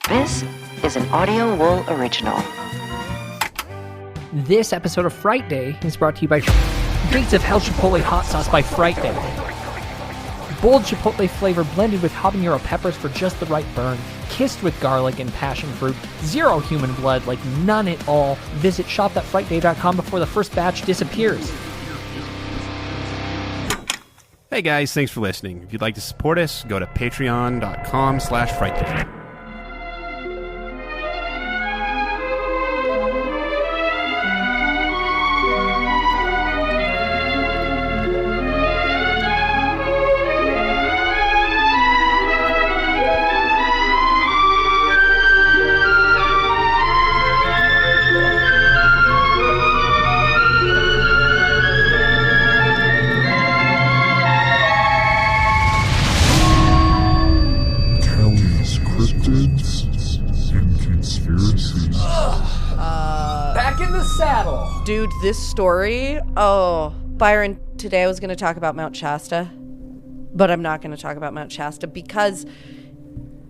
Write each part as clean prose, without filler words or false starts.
This is an Audio Wool original. This episode of Frightday is brought to you by Gates of Hell Chipotle Hot Sauce by Frightday. Bold chipotle flavor blended with habanero peppers for just the right burn. Kissed with garlic and passion fruit. Zero human blood, like none at all. Visit shop.frightday.com before the first batch disappears. Hey guys, thanks for listening. If you'd like to support us, go to patreon.com/frightday. Cryptids and conspiracies. Back in the saddle. Dude, this story, Byron, today I was going to talk about Mount Shasta, but I'm not going to talk about Mount Shasta because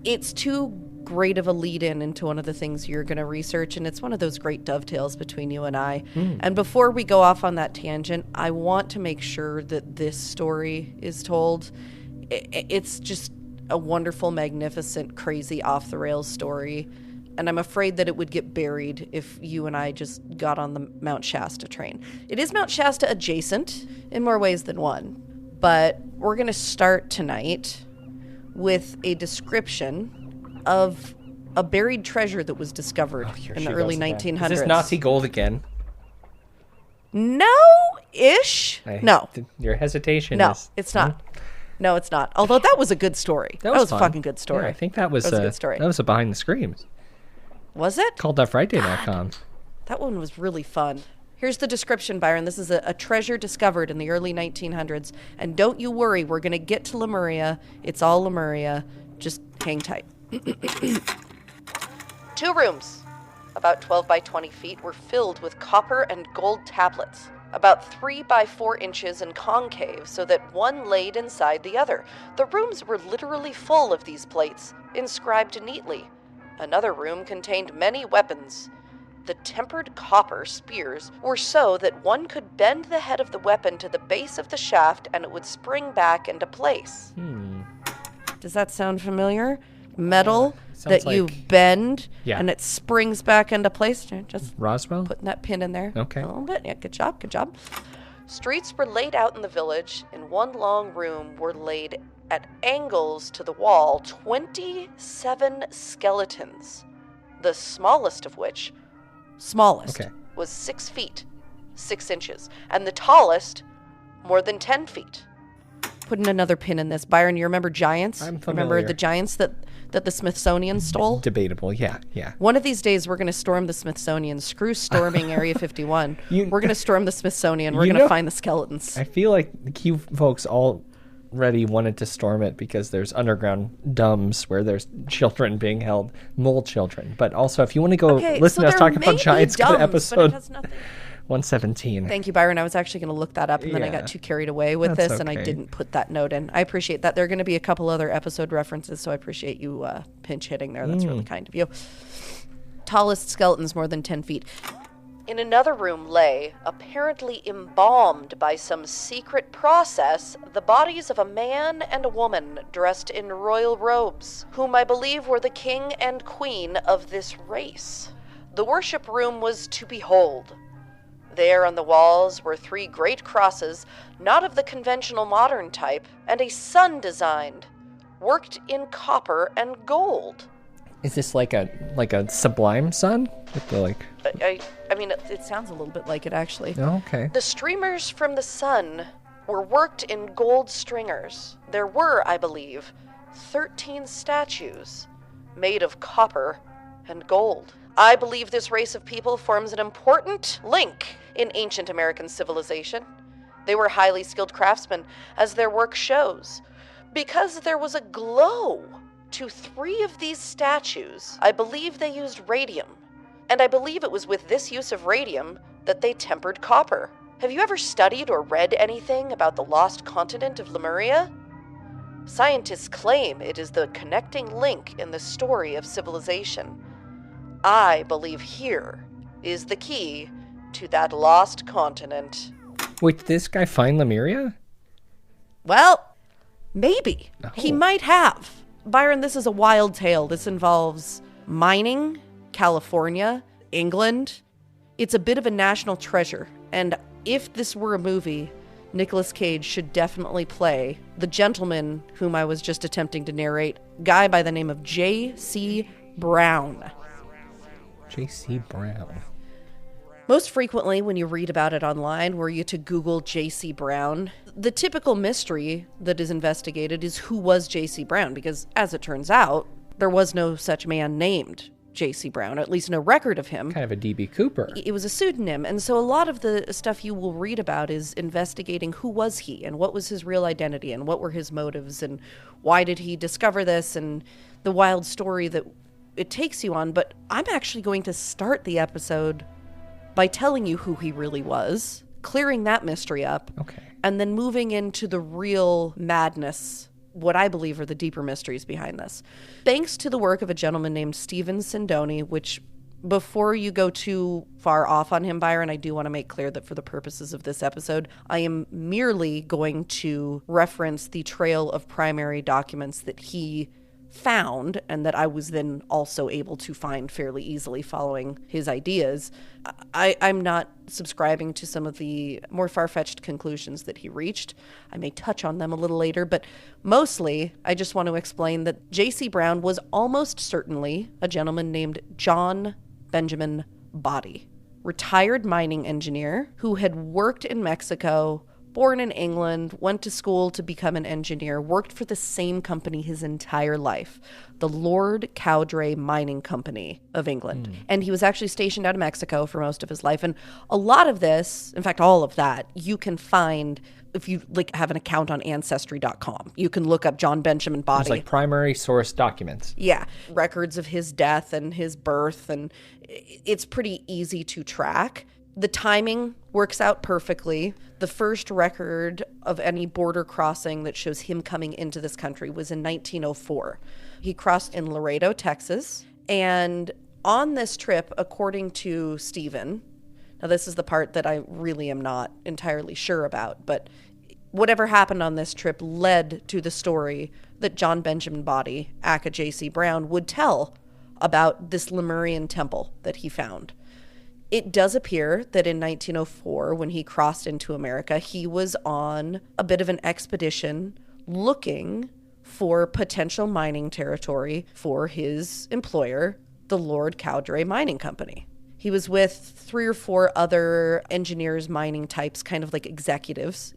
it's too great of a lead-in into one of the things you're going to research, and it's one of those great dovetails between you and I. And before we go off on that tangent, I want to make sure that this story is told. It's just a wonderful, magnificent, crazy, off-the-rails story, and I'm afraid that it would get buried if you and I just got on the Mount Shasta train. It is Mount Shasta adjacent in more ways than one, but we're going to start tonight with a description of a buried treasure that was discovered in the early 1900s. Is this Nazi gold again? No-ish. No. Your hesitation No, is... it's not. No, it's not. Although that was a good story. That was a fun. fucking good story. Yeah, I think that was a good story. That was a Behind the Screams. Was it? Called Frightday.com. That one was really fun. Here's the description, Byron. This is a treasure discovered in the early 1900s. And don't you worry, we're going to get to Lemuria. It's all Lemuria. Just hang tight. 2 rooms, about 12 by 20 feet, were filled with copper and gold tablets, about 3 by 4 inches and concave so that one laid inside the other. The rooms were literally full of these plates, inscribed neatly. Another room contained many weapons. The tempered copper spears were so that one could bend the head of the weapon to the base of the shaft and it would spring back into place. Does that sound familiar? Metal that you bend and it springs back into place. Just Roswell? putting that pin in there. Okay. A little bit. Yeah, good job, good job. Streets were laid out in the village. In one long room were laid at angles to the wall 27 skeletons, the smallest of which, was 6 feet, 6 inches, and the tallest, more than 10 feet. Putting another pin in this. Byron, you remember giants? I'm familiar. Remember the giants that the Smithsonian stole? Debatable, yeah. One of these days, we're going to storm the Smithsonian. Screw storming Area 51. We're going to storm the Smithsonian. We're going to find the skeletons. I feel like you folks already wanted to storm it because there's underground dumbs where there's children being held, mole children. But also, if you want to go listen to us talk about giants, go to episode 117. Thank you, Byron. I was actually going to look that up, and then I got too carried away with this, and I didn't put that note in. I appreciate that. There are going to be a couple other episode references, so I appreciate you pinch hitting there. That's really kind of you. Tallest skeletons more than 10 feet. In another room lay, apparently embalmed by some secret process, the bodies of a man and a woman dressed in royal robes, whom I believe were the king and queen of this race. The worship room was to behold. There on the walls were 3 great crosses, not of the conventional modern type, and a sun designed, worked in copper and gold. Is this like a sublime sun? With the I mean, it sounds a little bit like it, actually. Oh, okay. The streamers from the sun were worked in gold stringers. There were, I believe, 13 statues made of copper and gold. I believe this race of people forms an important link in ancient American civilization. They were highly skilled craftsmen, as their work shows. Because there was a glow to 3 of these statues, I believe they used radium. And I believe it was with this use of radium that they tempered copper. Have you ever studied or read anything about the lost continent of Lemuria? Scientists claim it is the connecting link in the story of civilization. I believe here is the key to that lost continent. Wait, did this guy find Lemuria? Well, maybe. Oh. He might have. Byron, this is a wild tale. This involves mining, California, England. It's a bit of a national treasure. And if this were a movie, Nicolas Cage should definitely play the gentleman whom I was just attempting to narrate, guy by the name of J.C. Brown. J.C. Brown. Most frequently, when you read about it online, were you to Google J.C. Brown, the typical mystery that is investigated is who was J.C. Brown, because as it turns out, there was no such man named J.C. Brown, at least no record of him. Kind of a D.B. Cooper. It was a pseudonym, and so a lot of the stuff you will read about is investigating who was he, and what was his real identity, and what were his motives, and why did he discover this, and the wild story that it takes you on. But I'm actually going to start the episode by telling you who he really was, clearing that mystery up, and then moving into the real madness, what I believe are the deeper mysteries behind this. Thanks to the work of a gentleman named Stephen Sindoni, which, before you go too far off on him, Byron, I do want to make clear that for the purposes of this episode, I am merely going to reference the trail of primary documents that he found and that I was then also able to find fairly easily following his ideas. I'm not subscribing to some of the more far-fetched conclusions that he reached. I may touch on them a little later, but mostly I just want to explain that J.C. Brown was almost certainly a gentleman named John Benjamin Body, retired mining engineer who had worked in Mexico, born in England, went to school to become an engineer, worked for the same company his entire life, the Lord Cowdray Mining Company of England. And he was actually stationed out of Mexico for most of his life. And a lot of this, in fact, all of that, you can find if you have an account on Ancestry.com. You can look up John Benjamin Body. It's like primary source documents. Yeah. Records of his death and his birth. And it's pretty easy to track. The timing works out perfectly. The first record of any border crossing that shows him coming into this country was in 1904. He crossed in Laredo, Texas. And on this trip, according to Stephen, now this is the part that I really am not entirely sure about, but whatever happened on this trip led to the story that John Benjamin Body, aka J.C. Brown, would tell about this Lemurian temple that he found. It does appear that in 1904, when he crossed into America, he was on a bit of an expedition looking for potential mining territory for his employer, the Lord Cowdray Mining Company. He was with 3 or 4 other engineers, mining types, kind of like executives,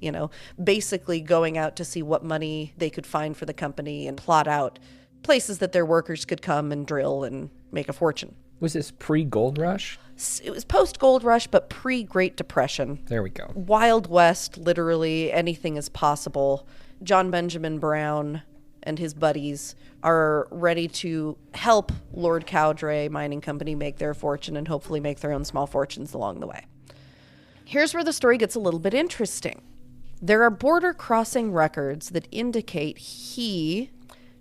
basically going out to see what money they could find for the company and plot out places that their workers could come and drill and make a fortune. Was this pre-Gold Rush? It was post-Gold Rush, but pre-Great Depression. There we go. Wild West, literally, anything is possible. John Benjamin Brown and his buddies are ready to help Lord Cowdray Mining Company make their fortune and hopefully make their own small fortunes along the way. Here's where the story gets a little bit interesting. There are border crossing records that indicate he,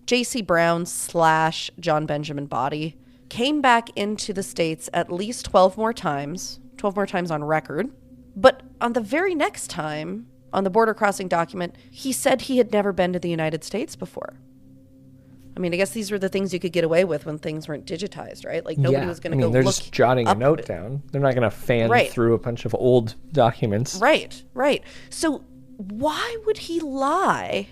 J.C. Brown / John Benjamin Body, came back into the States at least 12 more times on record. But on the very next time, on the border crossing document, he said he had never been to the United States before. I mean, I guess these were the things you could get away with when things weren't digitized, right? Like nobody was going to go they're look just jotting a note down. They're not going to fan through a bunch of old documents. Right. So why would he lie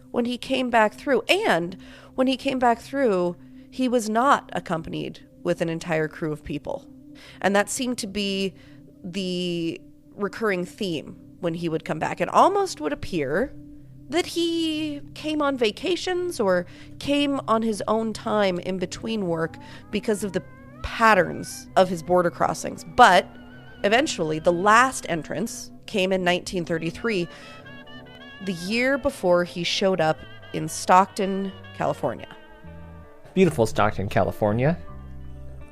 when he came back through? And when he came back through, he was not accompanied with an entire crew of people. And that seemed to be the recurring theme when he would come back. It almost would appear that he came on vacations or came on his own time in between work because of the patterns of his border crossings. But eventually, the last entrance came in 1933, the year before he showed up in Stockton, California. Beautiful Stockton, California.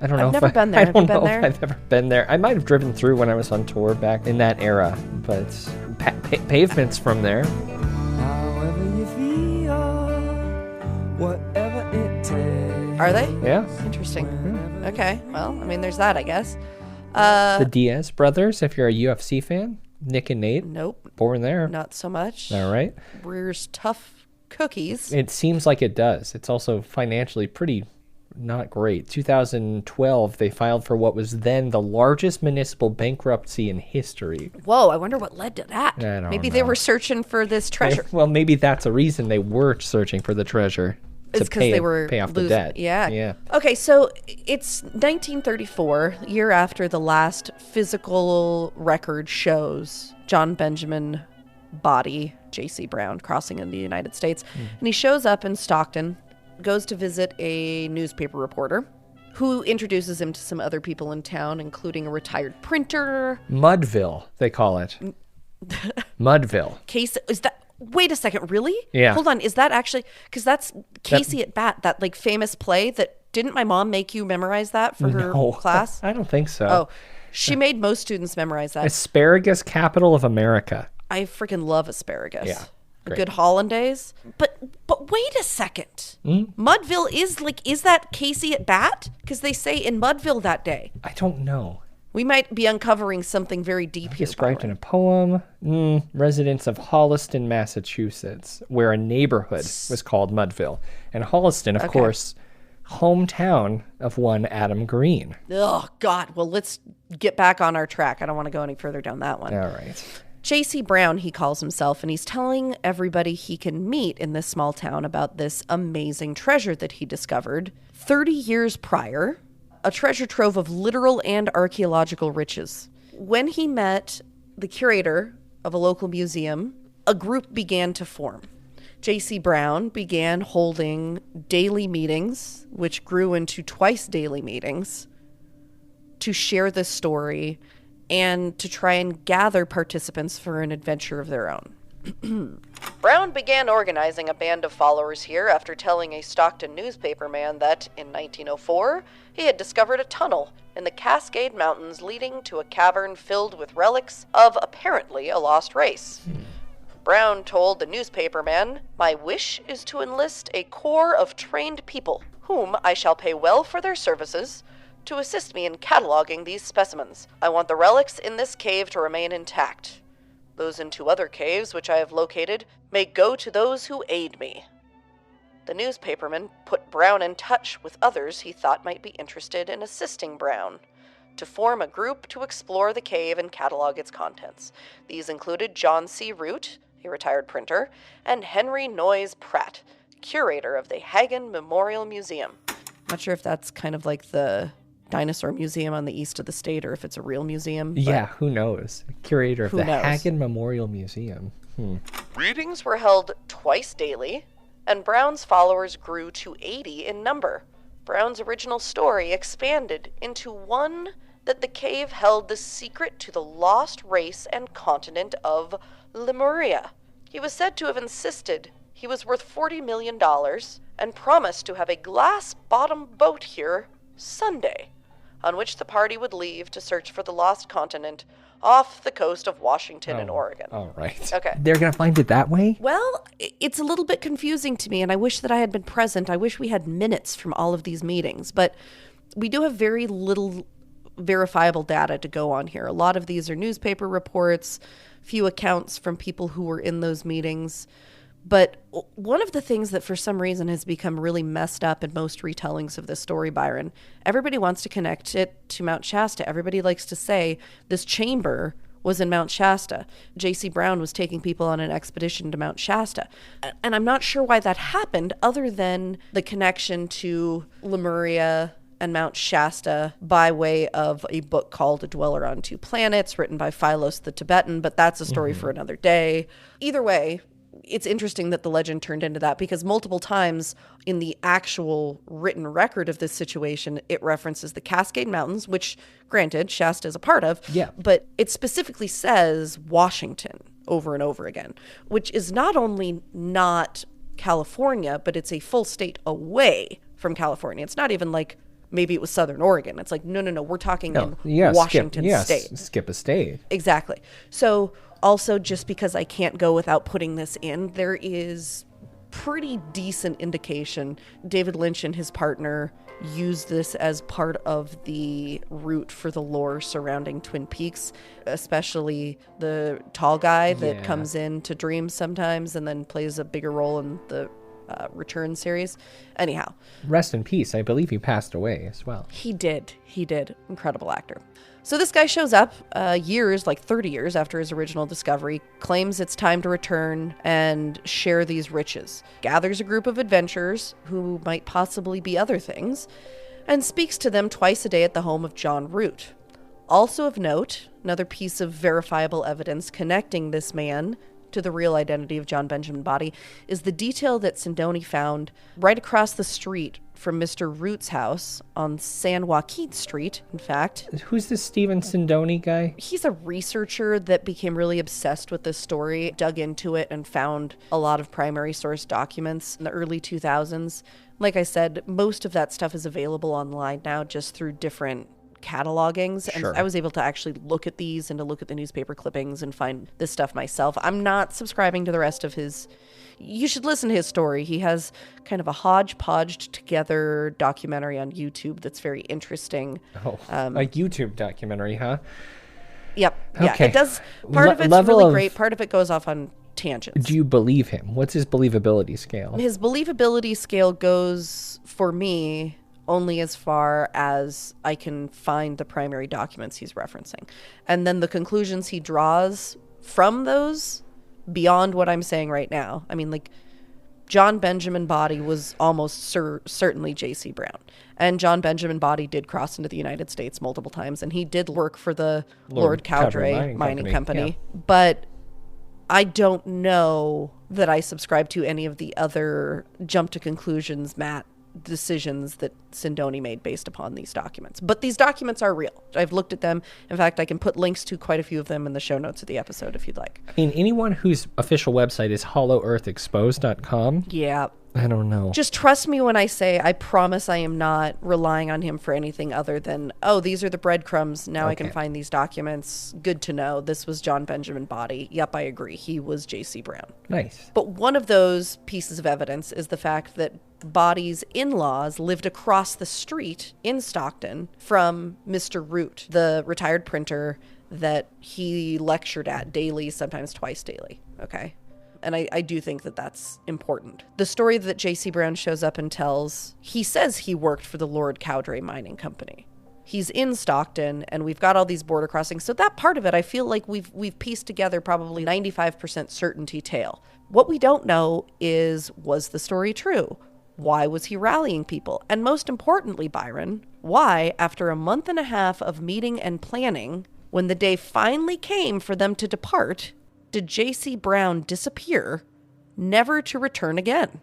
I don't know I've never been there. I don't know there? if I've ever been there. I might have driven through when I was on tour back in that era, but pavement's from there. However you feel, Are they? Yeah. Interesting. Okay. Well, I mean, there's that, I guess. The Diaz brothers, if you're a UFC fan. Nick and Nate. Nope. Born there. Not so much. All right. Rears tough cookies. It seems like it does. It's also financially pretty not great. 2012, they filed for what was then the largest municipal bankruptcy in history. Whoa, I wonder what led to that. Maybe they were searching for this treasure. Well, maybe that's a reason they were searching for the treasure. It's because they were pay off the debt. Yeah. Okay, so it's 1934, year after the last physical record shows John Benjamin body, J.C. Brown, crossing in the United States. And he shows up in Stockton, goes to visit a newspaper reporter who introduces him to some other people in town, including a retired printer. Mudville, they call it. Mudville. Case, is that... Wait a second, really? Yeah. Hold on, is that actually... Because that's Casey at Bat, that like famous play that... Didn't my mom make you memorize that for her class? I don't think so. Oh, she made most students memorize that. Asparagus capital of America. I freaking love asparagus. Yeah. A good hollandaise. But wait a second. Mudville is that Casey at Bat? Because they say in Mudville that day. I don't know. We might be uncovering something very deep here. Described in a poem. Residents of Holliston, Massachusetts, where a neighborhood was called Mudville. And Holliston, of course, hometown of one Adam Green. Oh, God. Well, let's get back on our track. I don't want to go any further down that one. All right. J.C. Brown, he calls himself, and he's telling everybody he can meet in this small town about this amazing treasure that he discovered 30 years prior, a treasure trove of literal and archaeological riches. When he met the curator of a local museum, a group began to form. J.C. Brown began holding daily meetings, which grew into twice daily meetings, to share this story and to try and gather participants for an adventure of their own. Brown began organizing a band of followers here after telling a Stockton newspaperman that, in 1904, he had discovered a tunnel in the Cascade Mountains leading to a cavern filled with relics of, apparently, a lost race. Brown told the newspaperman, "My wish is to enlist a corps of trained people, whom I shall pay well for their services, to assist me in cataloging these specimens. I want the relics in this cave to remain intact. Those in 2 other caves, which I have located, may go to those who aid me." The newspaperman put Brown in touch with others he thought might be interested in assisting Brown to form a group to explore the cave and catalog its contents. These included John C. Root, a retired printer, and Henry Noyes Pratt, curator of the Hagen Memorial Museum. Not sure if that's kind of like the dinosaur museum on the east of the state or if it's a real museum. Yeah, who knows? Curator of the Hagen Memorial Museum. Readings were held twice daily, and Brown's followers grew to 80 in number. Brown's original story expanded into one that the cave held the secret to the lost race and continent of Lemuria. He was said to have insisted he was worth $40 million and promised to have a glass-bottom boat here Sunday, on which the party would leave to search for the lost continent off the coast of Washington and Oregon. All right. Okay. They're going to find it that way? Well, it's a little bit confusing to me, and I wish that I had been present. I wish we had minutes from all of these meetings, but we do have very little verifiable data to go on here. A lot of these are newspaper reports, few accounts from people who were in those meetings. But one of the things that for some reason has become really messed up in most retellings of this story, Byron, everybody wants to connect it to Mount Shasta. Everybody likes to say this chamber was in Mount Shasta. J.C. Brown was taking people on an expedition to Mount Shasta. And I'm not sure why that happened other than the connection to Lemuria and Mount Shasta by way of a book called A Dweller on Two Planets, written by Philos the Tibetan, but that's a story for another day. Either way, it's interesting that the legend turned into that because multiple times in the actual written record of this situation, it references the Cascade Mountains, which, granted, Shasta is a part of, but it specifically says Washington over and over again, which is not only not California, but it's a full state away from California. It's not even like maybe it was Southern Oregon. It's like, no, we're talking in Washington state. Skip a state. Exactly. So also, just because I can't go without putting this in, there is pretty decent indication. David Lynch and his partner used this as part of the root for the lore surrounding Twin Peaks, especially the tall guy that comes into dreams sometimes and then plays a bigger role in the Return series. Anyhow. Rest in peace. I believe he passed away as well. He did. Incredible actor. So this guy shows up years, like 30 years after his original discovery, claims it's time to return and share these riches, gathers a group of adventurers who might possibly be other things, and speaks to them twice a day at the home of John Root. Also of note, another piece of verifiable evidence connecting this man to the real identity of John Benjamin Body is the detail that Sindoni found right across the street from Mr. Root's house on San Joaquin Street, in fact. Who's this Stephen Sindoni guy? He's a researcher that became really obsessed with this story, dug into it, and found a lot of primary source documents in the early 2000s. Like I said, most of that stuff is available online now just through different catalogings, and I was able to actually look at these and to look at the newspaper clippings and find this stuff myself. I'm not subscribing to the rest of his. You should listen to his story. He has kind of a hodgepodged together documentary on YouTube that's very interesting. A YouTube documentary, huh? Yep. Okay. Yeah, it does. Part of it's really great. Part of it goes off on tangents. Do you believe him? What's his believability scale? His believability scale goes, for me, only as far as I can find the primary documents he's referencing. And then the conclusions he draws from those beyond what I'm saying right now. I mean, like, John Benjamin Body was almost certainly J.C. Brown. And John Benjamin Body did cross into the United States multiple times, and he did work for the Lord Cowdray Mining Company. Yeah. But I don't know that I subscribe to any of the other jump to conclusions, Matt, decisions that Sindoni made based upon these documents. But these documents are real. I've looked at them. In fact, I can put links to quite a few of them in the show notes of the episode if you'd like. I mean, anyone whose official website is hollowearthexposed.com. Yeah. I don't know. Just trust me when I say I promise I am not relying on him for anything other than, oh, these are the breadcrumbs. Now I can find these documents. Good to know. This was John Benjamin Body. Yep, I agree. He was J.C. Brown. Nice. But one of those pieces of evidence is the fact that Body's in-laws lived across the street in Stockton from Mr. Root, the retired printer that he lectured at daily, sometimes twice daily. Okay. And I do think that that's important. The story that J.C. Brown shows up and tells, he says he worked for the Lord Cowdray Mining Company. He's in Stockton, and we've got all these border crossings. So that part of it, I feel like we've pieced together probably 95% certainty tale. What we don't know is, was the story true? Why was he rallying people? And most importantly, Byron, why, after a month and a half of meeting and planning, when the day finally came for them to depart, did J.C. Brown disappear, never to return again?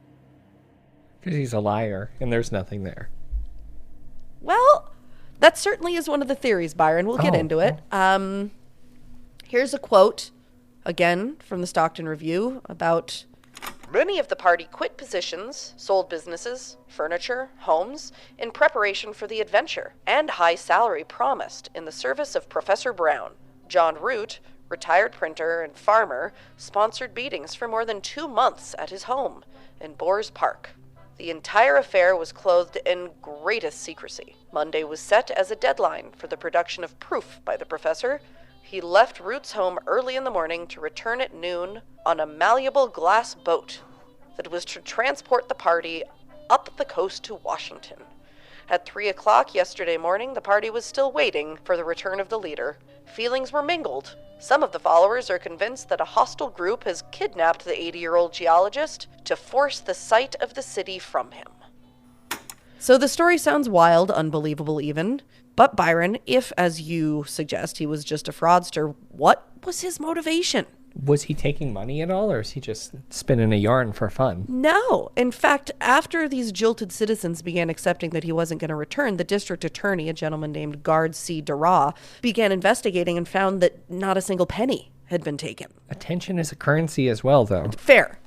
Because he's a liar, and there's nothing there. Well, that certainly is one of the theories, Byron. We'll get into it. Here's a quote, again, from the Stockton Review, about many of the party quit positions, sold businesses, furniture, homes, in preparation for the adventure and high salary promised in the service of Professor Brown. John Root, retired printer and farmer, sponsored beatings for more than 2 months at his home in Boers Park. The entire affair was clothed in greatest secrecy. Monday was set as a deadline for the production of proof by the professor. He left Root's home early in the morning to return at noon on a malleable glass boat that was to transport the party up the coast to Washington. At 3 o'clock yesterday morning, the party was still waiting for the return of the leader. Feelings were mingled. Some of the followers are convinced that a hostile group has kidnapped the 80-year-old geologist to force the sight of the city from him. So the story sounds wild, unbelievable even. But Byron, if, as you suggest, he was just a fraudster, what was his motivation? Was he taking money at all, or is he just spinning a yarn for fun? No. In fact, after these jilted citizens began accepting that he wasn't going to return, the district attorney, a gentleman named Gard C. Dara, began investigating and found that not a single penny had been taken. Attention is a currency as well, though. Fair.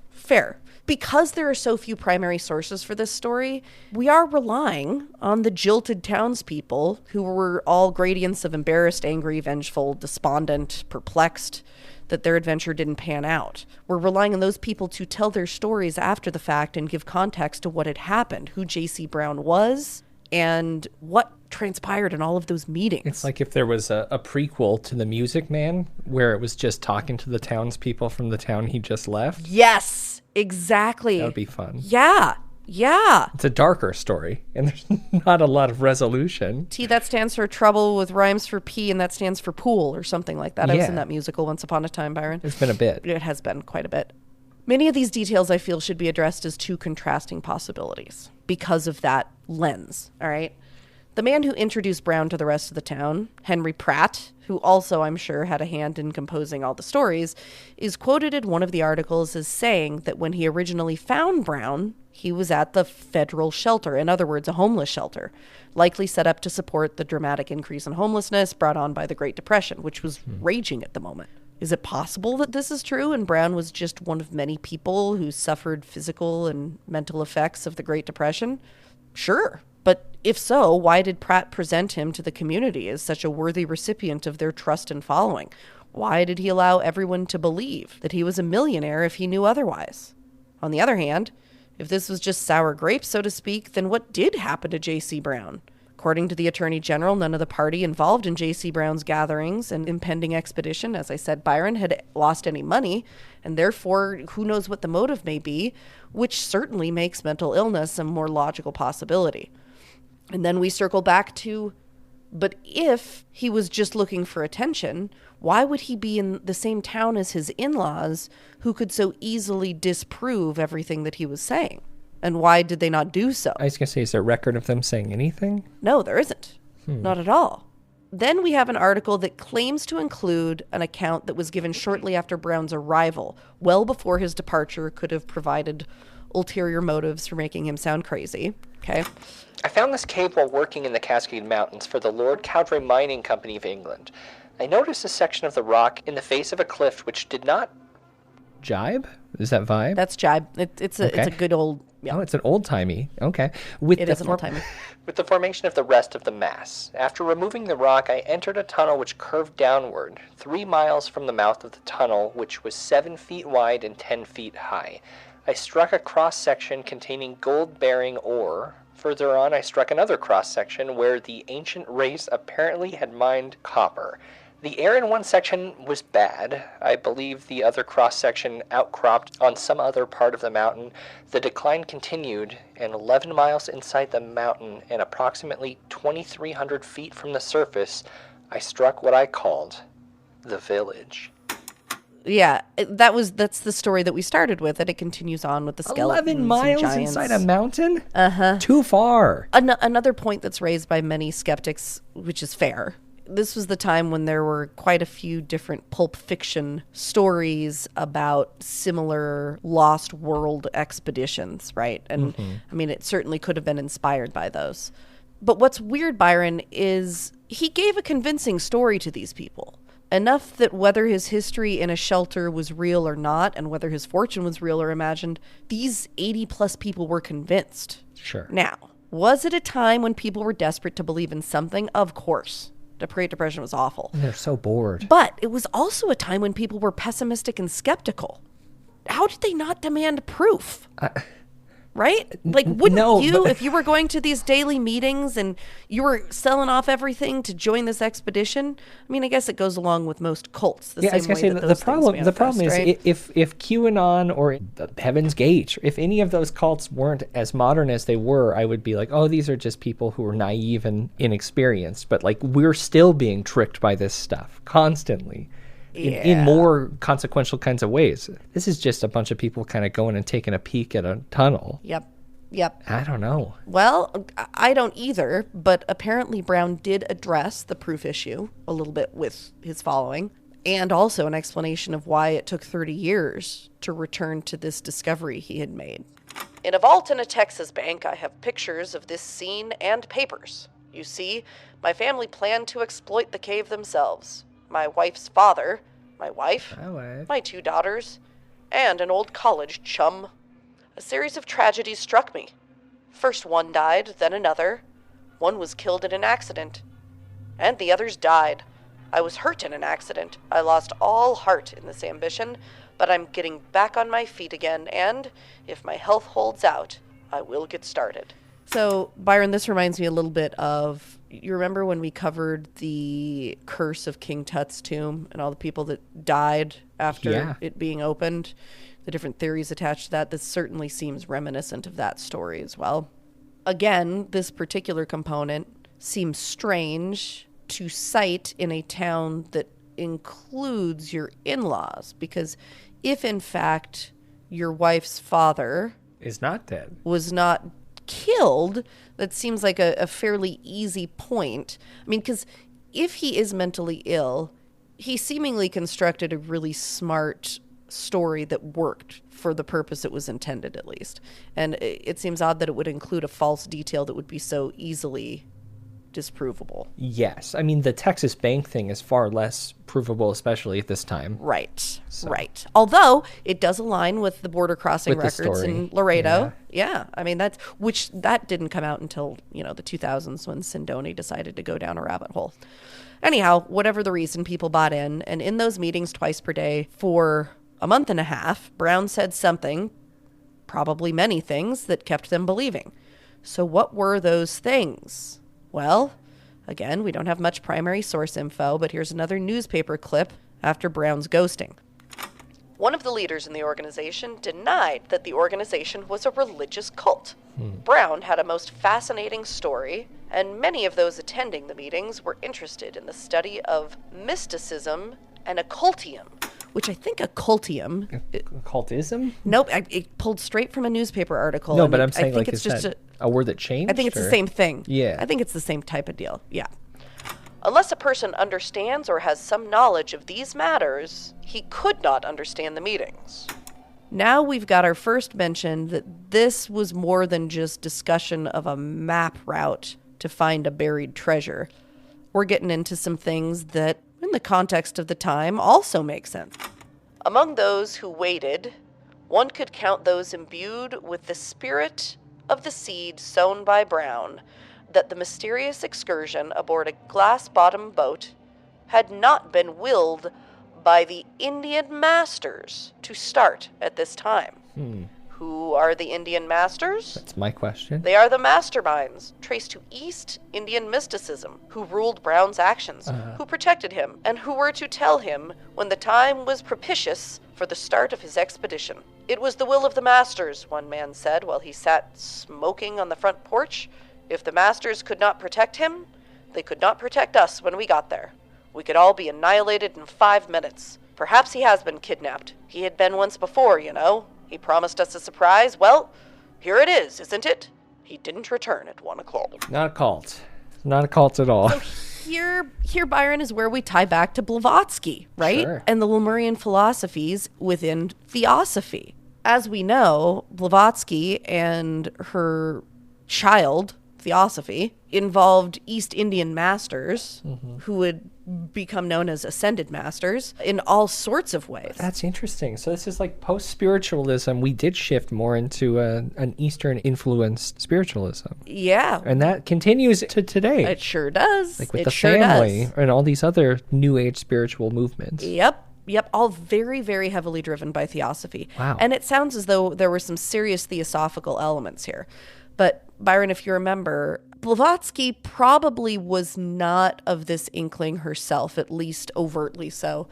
Because there are so few primary sources for this story, we are relying on the jilted townspeople who were all gradients of embarrassed, angry, vengeful, despondent, perplexed that their adventure didn't pan out. We're relying on those people to tell their stories after the fact and give context to what had happened, who J.C. Brown was, and what transpired in all of those meetings. It's like if there was a prequel to The Music Man, where it was just talking to the townspeople from the town he just left. Yes, exactly. That would be fun. Yeah. It's a darker story, and there's not a lot of resolution. T, that stands for trouble with rhymes for P, and that stands for pool or something like that. I was in that musical once upon a time, Byron. It's been a bit. It has been quite a bit. Many of these details I feel should be addressed as two contrasting possibilities because of that lens, all right? The man who introduced Brown to the rest of the town, Henry Pratt, who also, I'm sure, had a hand in composing all the stories, is quoted in one of the articles as saying that when he originally found Brown, he was at the federal shelter, in other words, a homeless shelter, likely set up to support the dramatic increase in homelessness brought on by the Great Depression, which was raging at the moment. Is it possible that this is true and Brown was just one of many people who suffered physical and mental effects of the Great Depression? Sure. But if so, why did Pratt present him to the community as such a worthy recipient of their trust and following? Why did he allow everyone to believe that he was a millionaire if he knew otherwise? On the other hand, if this was just sour grapes, so to speak, then what did happen to J.C. Brown? According to the Attorney General, none of the party involved in J.C. Brown's gatherings and impending expedition, as I said, Byron, had lost any money, and therefore who knows what the motive may be, which certainly makes mental illness a more logical possibility. And then we circle back to, but if he was just looking for attention, why would he be in the same town as his in-laws who could so easily disprove everything that he was saying? And why did they not do so? I was going to say, is there a record of them saying anything? No, there isn't. Not at all. Then we have an article that claims to include an account that was given shortly after Brown's arrival, well before his departure could have provided ulterior motives for making him sound crazy. Okay. I found this cave while working in the Cascade Mountains for the Lord Cowdray Mining Company of England. I noticed a section of the rock in the face of a cliff which did not... Jibe? Is that vibe? That's jibe. It's a good old... Yeah. Oh, it's an old-timey. Okay. It is an old-timey. With the formation of the rest of the mass. After removing the rock, I entered a tunnel which curved downward, 3 miles from the mouth of the tunnel, which was 7 feet wide and 10 feet high. I struck a cross-section containing gold-bearing ore. Further on, I struck another cross-section where the ancient race apparently had mined copper. The air in one section was bad. I believe the other cross-section outcropped on some other part of the mountain. The decline continued, and 11 miles inside the mountain and approximately 2,300 feet from the surface, I struck what I called the village. Yeah, that's the story that we started with, and it continues on with the skeletons 11 miles and giants. inside a mountain? Uh-huh. Too far. Another point that's raised by many skeptics, which is fair. This was the time when there were quite a few different pulp fiction stories about similar lost world expeditions, right? And I mean, it certainly could have been inspired by those. But what's weird, Byron, is he gave a convincing story to these people. Enough that whether his history in a shelter was real or not, and whether his fortune was real or imagined, these 80-plus people were convinced. Sure. Now, was it a time when people were desperate to believe in something? Of course. The Great Depression was awful. They're so bored. But it was also a time when people were pessimistic and skeptical. How did they not demand proof? Right? Like, wouldn't if you were going to these daily meetings and you were selling off everything to join this expedition? I mean, I guess it goes along with most cults. I was going to say the problem is right? if QAnon or Heaven's Gate, if any of those cults weren't as modern as they were, I would be like, oh, these are just people who are naive and inexperienced. But like, we're still being tricked by this stuff constantly. In more consequential kinds of ways. This is just a bunch of people kind of going and taking a peek at a tunnel. Yep. I don't know. Well, I don't either, but apparently Brown did address the proof issue a little bit with his following, and also an explanation of why it took 30 years to return to this discovery he had made. In a vault in a Texas bank, I have pictures of this scene and papers. You see, my family planned to exploit the cave themselves. My wife's father, my wife, my 2 daughters, and an old college chum. A series of tragedies struck me. First one died, then another. One was killed in an accident. And the others died. I was hurt in an accident. I lost all heart in this ambition, but I'm getting back on my feet again, and if my health holds out, I will get started. So, Byron, this reminds me a little bit of, you remember when we covered the curse of King Tut's tomb and all the people that died after it being opened? The different theories attached to that. This certainly seems reminiscent of that story as well. Again, this particular component seems strange to cite in a town that includes your in-laws, because if in fact your wife's father is not dead, was not killed, that seems like a fairly easy point. I mean, because if he is mentally ill, he seemingly constructed a really smart story that worked for the purpose it was intended, at least. And it seems odd that it would include a false detail that would be so easily disprovable. Yes. I mean, the Texas bank thing is far less provable, especially at this time. Right. Right. Although it does align with the border crossing records in Laredo. Yeah. I mean, that didn't come out until, the 2000s when Sindoni decided to go down a rabbit hole. Anyhow, whatever the reason, people bought in. And in those meetings twice per day for a month and a half, Brown said something, probably many things, that kept them believing. So what were those things? Well, again, we don't have much primary source info, but here's another newspaper clip after Brown's ghosting. One of the leaders in the organization denied that the organization was a religious cult. Brown had a most fascinating story, and many of those attending the meetings were interested in the study of mysticism and occultium, which I think occultium... Occultism? Nope, it pulled straight from a newspaper article. No, but I'm saying, I think it's just a word that changed? I think it's the same thing. Yeah. I think it's the same type of deal. Yeah. Unless a person understands or has some knowledge of these matters, he could not understand the meetings. Now we've got our first mention that this was more than just discussion of a map route to find a buried treasure. We're getting into some things that, in the context of the time, also make sense. Among those who waited, one could count those imbued with the spirit of the seed sown by Brown, that the mysterious excursion aboard a glass-bottomed boat had not been willed by the Indian masters to start at this time. Who are the Indian masters? That's my question. They are the masterminds traced to East Indian mysticism, who ruled Brown's actions, who protected him, and who were to tell him when the time was propitious for the start of his expedition. It was the will of the masters, one man said while he sat smoking on the front porch. If the masters could not protect him, they could not protect us when we got there. We could all be annihilated in 5 minutes. Perhaps he has been kidnapped. He had been once before, He promised us a surprise. Well, here it is, isn't it? He didn't return at 1 o'clock. Not a cult. Not a cult at all. So here, Byron, is where we tie back to Blavatsky, right? Sure. And the Lemurian philosophies within theosophy. As we know, Blavatsky and her child, Theosophy, involved East Indian masters who would become known as ascended masters in all sorts of ways. That's interesting. So this is like post-spiritualism. We did shift more into an Eastern-influenced spiritualism. Yeah. And that continues to today. It sure does. Like with the family and all these other New Age spiritual movements. Yep, all very, very heavily driven by theosophy. Wow. And it sounds as though there were some serious theosophical elements here. But Byron, if you remember, Blavatsky probably was not of this inkling herself, at least overtly so.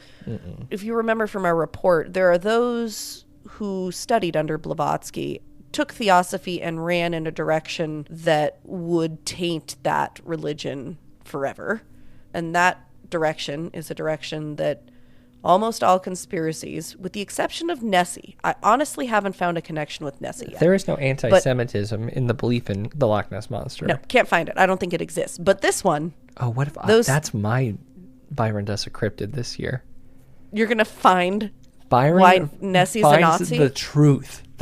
If you remember from our report, there are those who studied under Blavatsky, took theosophy and ran in a direction that would taint that religion forever. And that direction is a direction that almost all conspiracies, with the exception of Nessie. I honestly haven't found a connection with Nessie yet. There is no anti-Semitism in the belief in the Loch Ness Monster. No, can't find it. I don't think it exists. But this one... Oh, what if... that's my Byron Does a Cryptid this year. You're going to find Byron why Nessie's a Nazi? The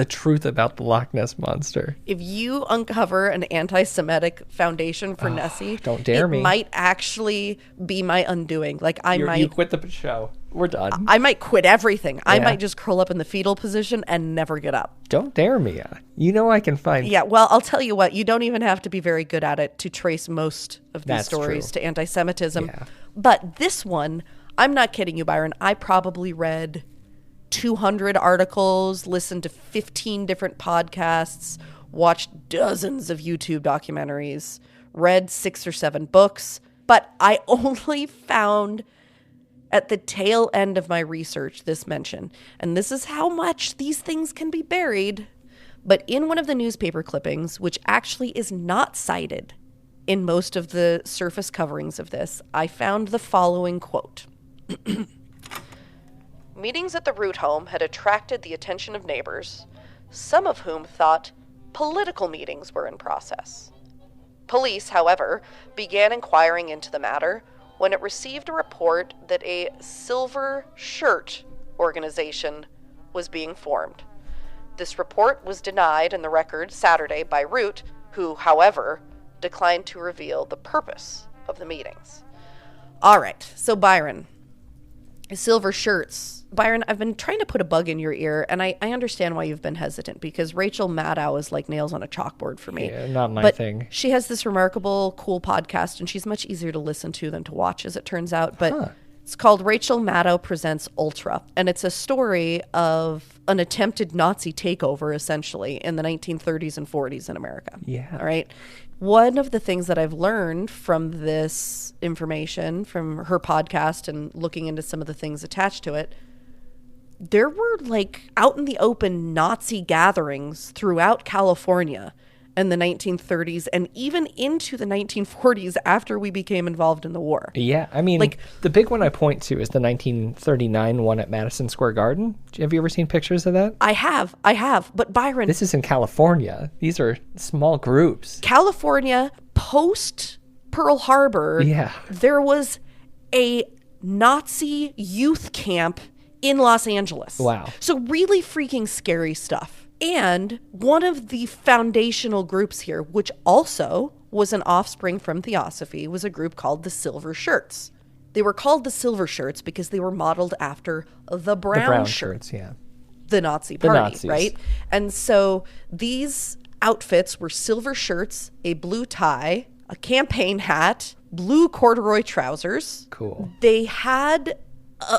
truth about the Loch Ness Monster. If you uncover an anti-Semitic foundation for Nessie... Don't dare me. It might actually be my undoing. Like, You quit the show. We're done. I might quit everything. I might just curl up in the fetal position and never get up. Don't dare me. You know I can find... Yeah, well, I'll tell you what. You don't even have to be very good at it to trace most of these stories to anti-Semitism. Yeah. But this one, I'm not kidding you, Byron. I probably read 200 articles, listened to 15 different podcasts, watched dozens of YouTube documentaries, read 6 or 7 books. But I only found... at the tail end of my research, this mention, and this is how much these things can be buried, but in one of the newspaper clippings, which actually is not cited in most of the surface coverings of this, I found the following quote. Meetings at the Root home had attracted the attention of neighbors, some of whom thought political meetings were in process. Police, however, began inquiring into the matter when it received a report that a Silver Shirt organization was being formed. This report was denied in the record Saturday by Root, who, however, declined to reveal the purpose of the meetings. All right, so Byron, Silver Shirts. Byron, I've been trying to put a bug in your ear, and I understand why you've been hesitant, because Rachel Maddow is like nails on a chalkboard for me. Yeah, not my thing. She has this remarkable, cool podcast, and she's much easier to listen to than to watch, as it turns out. But it's called Rachel Maddow Presents Ultra, and it's a story of an attempted Nazi takeover, essentially, in the 1930s and 40s in America. Yeah. All right. One of the things that I've learned from this information, from her podcast and looking into some of the things attached to it, there were like out in the open Nazi gatherings throughout California in the 1930s and even into the 1940s after we became involved in the war. Yeah, I mean, like the big one I point to is the 1939 one at Madison Square Garden. Have you ever seen pictures of that? I have. But Byron... This is in California. These are small groups. California, post Pearl Harbor, there was a Nazi youth camp in Los Angeles. Wow. So really freaking scary stuff. And one of the foundational groups here, which also was an offspring from Theosophy, was a group called the Silver Shirts. They were called the Silver Shirts because they were modeled after the brown shirts, the Nazi party, right? And so these outfits were silver shirts, a blue tie, a campaign hat, blue corduroy trousers. Cool. They had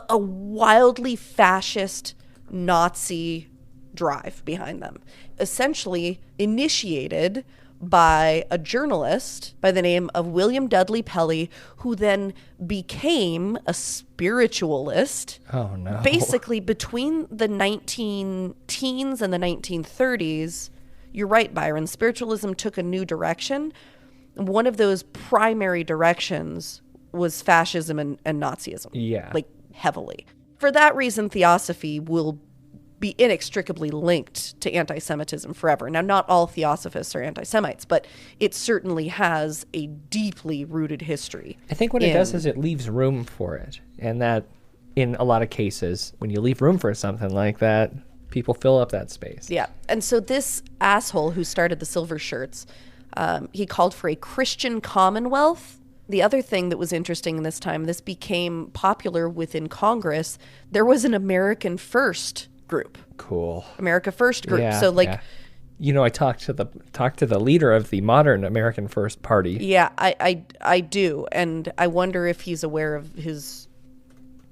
a wildly fascist Nazi drive behind them, essentially initiated by a journalist by the name of William Dudley Pelley, who then became a spiritualist. Oh, no. Basically, between the 19-teens and the 1930s, you're right, Byron, spiritualism took a new direction. One of those primary directions was fascism and Nazism. Yeah. Like, heavily. For that reason, Theosophy will be inextricably linked to anti-Semitism forever. Now, not all Theosophists are anti-Semites, but it certainly has a deeply rooted history. I think what it does is it leaves room for it. And that, in a lot of cases, when you leave room for something like that, people fill up that space. Yeah. And so this asshole who started the Silver Shirts, he called for a Christian Commonwealth. The other thing that was interesting in this time, this became popular within Congress. There was an American First group. Cool. America First group. Yeah, so like, you know, I talked to the leader of the modern American First Party. Yeah, I do, and I wonder if he's aware of his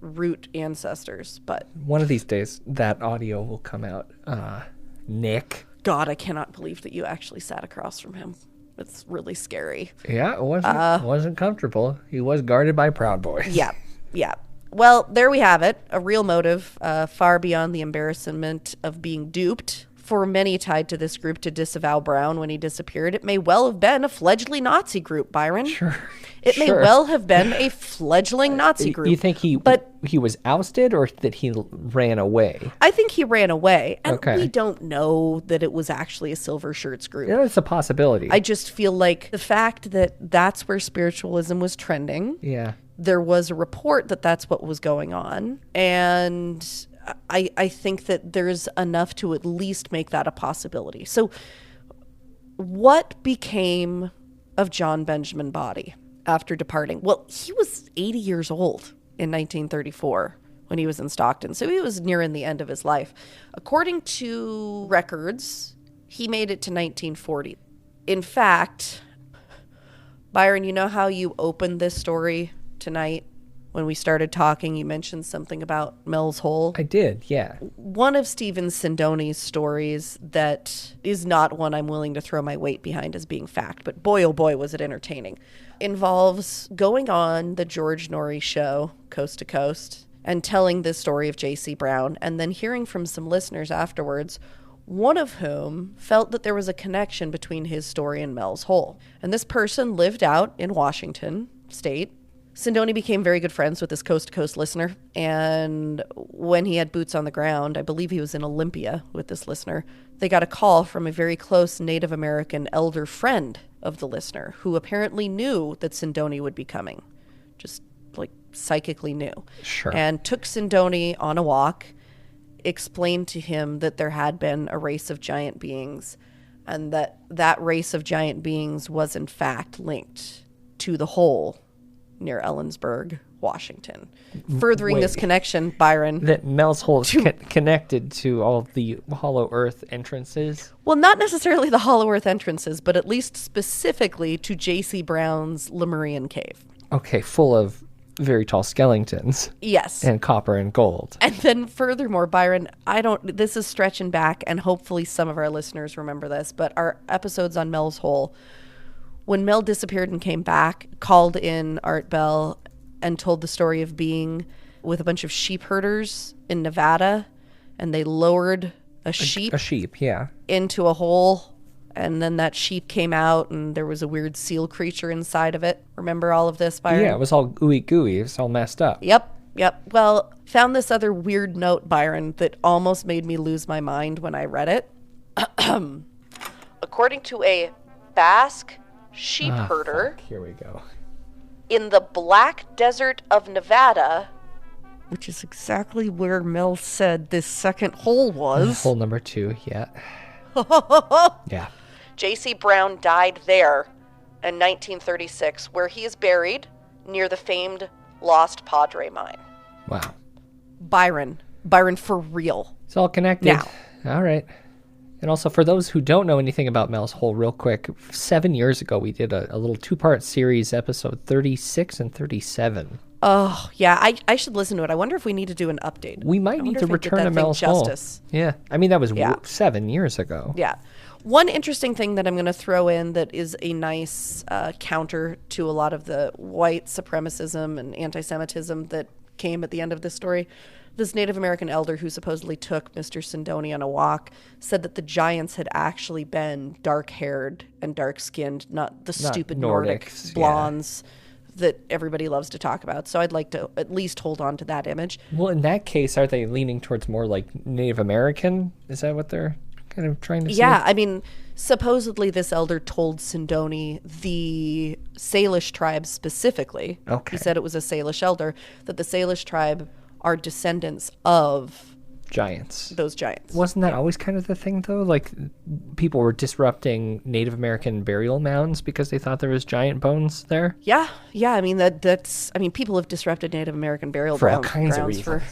root ancestors. But one of these days, that audio will come out. Nick. God, I cannot believe that you actually sat across from him. It's really scary. Yeah, it wasn't comfortable. He was guarded by Proud Boys. Yeah. Well, there we have it. A real motive, far beyond the embarrassment of being duped. For many tied to this group to disavow Brown when he disappeared, it may well have been a fledgling Nazi group, Byron. Sure. It may well have been a fledgling Nazi group. You think he was ousted or that he ran away? I think he ran away. And we don't know that it was actually a Silver Shirts group. Yeah, it's a possibility. I just feel like the fact that that's where spiritualism was trending. Yeah. There was a report that that's what was going on. And I think that there's enough to at least make that a possibility. So what became of John Benjamin Body after departing? Well, he was 80 years old in 1934 when he was in Stockton. So he was nearing the end of his life. According to records, he made it to 1940. In fact, Byron, you know how you opened this story tonight? When we started talking, you mentioned something about Mel's Hole. I did, yeah. One of Stephen Sindoni's stories that is not one I'm willing to throw my weight behind as being fact, but boy, oh boy, was it entertaining, involves going on the George Norrie show, Coast to Coast, and telling this story of J.C. Brown, and then hearing from some listeners afterwards, one of whom felt that there was a connection between his story and Mel's Hole. And this person lived out in Washington State. Sindoni became very good friends with this coast-to-coast listener, and when he had boots on the ground, I believe he was in Olympia with this listener, they got a call from a very close Native American elder friend of the listener, who apparently knew that Sindoni would be coming, just like psychically knew. Sure. And took Sindoni on a walk, explained to him that there had been a race of giant beings, and that race of giant beings was in fact linked to the hole near Ellensburg, Washington. Furthering this connection, Byron. That Mel's Hole is connected to all of the Hollow Earth entrances? Well, not necessarily the Hollow Earth entrances, but at least specifically to J.C. Brown's Lemurian cave. Okay, full of very tall skeletons. Yes. And copper and gold. And then furthermore, Byron, this is stretching back, and hopefully some of our listeners remember this, but our episodes on Mel's Hole, when Mel disappeared and came back, called in Art Bell and told the story of being with a bunch of sheep herders in Nevada, and they lowered a sheep into a hole, and then that sheep came out and there was a weird seal creature inside of it. Remember all of this, Byron? Yeah, it was all ooey gooey. It was all messed up. Yep. Well, found this other weird note, Byron, that almost made me lose my mind when I read it. According to a Basque sheep herder. Here we go. In the Black Desert of Nevada, which is exactly where Mel said this second hole was. Hole number 2, yeah. Yeah. J.C. Brown died there in 1936, where he is buried near the famed Lost Padre mine. Wow. Byron, for real. It's all connected. Now. All right. And also, for those who don't know anything about Mel's Hole, real quick, 7 years ago, we did a little 2-part series, episode 36 and 37. Oh, yeah, I should listen to it. I wonder if we need to do an update. We might need to return to Mel's Hole. Yeah, I mean, that was 7 years ago. Yeah. One interesting thing that I'm going to throw in that is a nice counter to a lot of the white supremacism and anti-Semitism that came at the end of this story. This Native American elder who supposedly took Mr. Sindoni on a walk said that the giants had actually been dark-haired and dark-skinned, not the stupid Nordic blondes that everybody loves to talk about. So I'd like to at least hold on to that image. Well, in that case, are they leaning towards more like Native American? Is that what they're kind of trying to say? Yeah, I mean, supposedly this elder told Sindoni, the Salish tribe specifically, he said it was a Salish elder, that the Salish tribe are descendants of giants. Those giants. Wasn't that always kind of the thing, though? Like, people were disrupting Native American burial mounds because they thought there was giant bones there? Yeah. I mean, that's people have disrupted Native American burial for all kinds of reasons. For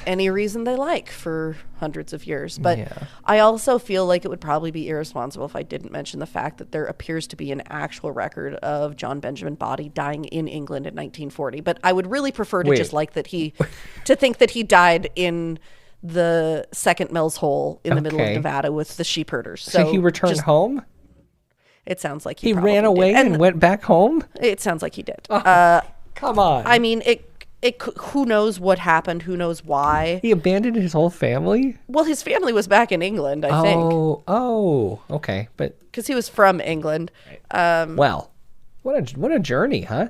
any reason they like for hundreds of years. But I also feel like it would probably be irresponsible if I didn't mention the fact that there appears to be an actual record of John Benjamin Body dying in England in 1940. But I would really prefer to to think that he died in the second Mel's Hole in the middle of Nevada with the sheep herders. So he returned home? It sounds like he ran away and went back home? It sounds like he did. Come on. I mean, who knows what happened? Who knows why? He abandoned his whole family? Well, his family was back in England, I think. Oh, okay. But because he was from England. Well, what a journey, huh?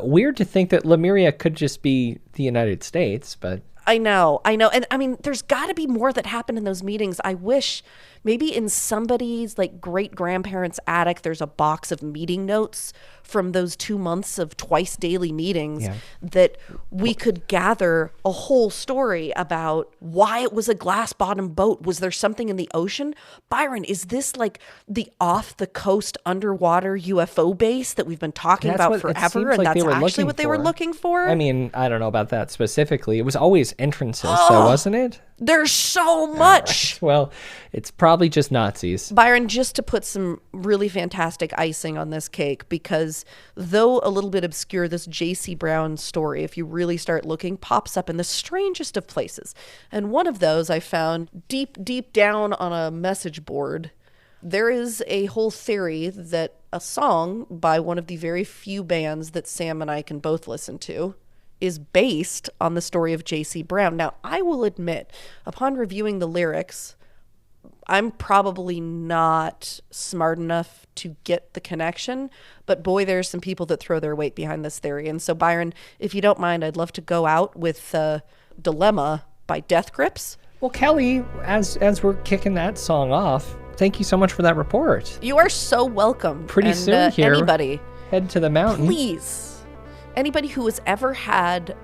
Weird to think that Lemuria could just be the United States, but I know. And I mean, there's got to be more that happened in those meetings. I wish maybe in somebody's like great grandparents' attic, there's a box of meeting notes from those 2 months of twice daily meetings that we could gather a whole story about why it was a glass bottom boat. Was there something in the ocean? Byron, is this like the off the coast underwater UFO base that we've been talking about forever? And that's actually what they were looking for? I mean, I don't know about that specifically. It was always entrances, though, wasn't it? There's so much. Right. Well, it's probably just Nazis. Byron, just to put some really fantastic icing on this cake, because though a little bit obscure, this J.C. Brown story, if you really start looking, pops up in the strangest of places. And one of those I found deep down on a message board. There is a whole theory that a song by one of the very few bands that Sam and I can both listen to is based on the story of J.C. Brown. Now, I will admit, upon reviewing the lyrics, I'm probably not smart enough to get the connection, but boy, there's some people that throw their weight behind this theory. And so, Byron, if you don't mind, I'd love to go out with Dilemma by Death Grips. Well, Kelly, as we're kicking that song off, thank you so much for that report. You are so welcome. Pretty soon here, anybody, head to the mountain. Please. Anybody who has ever had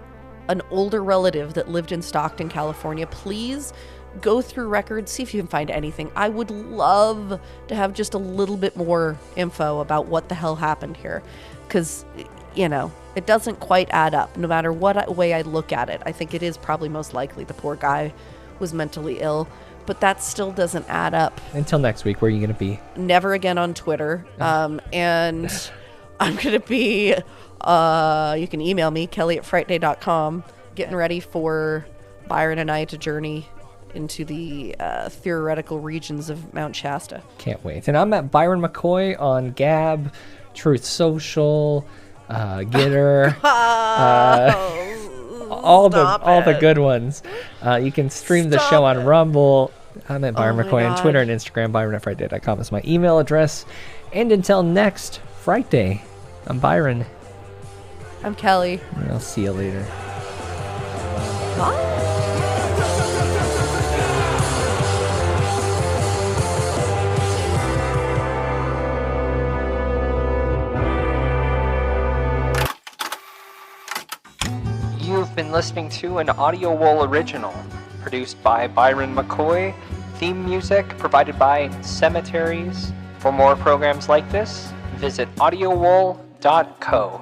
an older relative that lived in Stockton, California, please go through records, see if you can find anything. I would love to have just a little bit more info about what the hell happened here. Because, it doesn't quite add up, no matter what way I look at it. I think it is probably most likely the poor guy was mentally ill. But that still doesn't add up. Until next week, where are you going to be? Never again on Twitter. And I'm going to be... you can email me, kelly@frightday.com, getting ready for Byron and I to journey into the theoretical regions of Mount Shasta. Can't wait. And I'm at Byron McKoy on Gab, Truth Social, Gitter, all the good ones. You can stream the show on Rumble. I'm at Byron McKoy on Twitter and Instagram. Byron@frightday.com is my email address. And until next Frightday, I'm Byron. I'm Kelly. And I'll see you later. Bye. You've been listening to an Audio Wool original, produced by Byron McKoy, theme music provided by Cemeteries. For more programs like this, visit audiowool.co.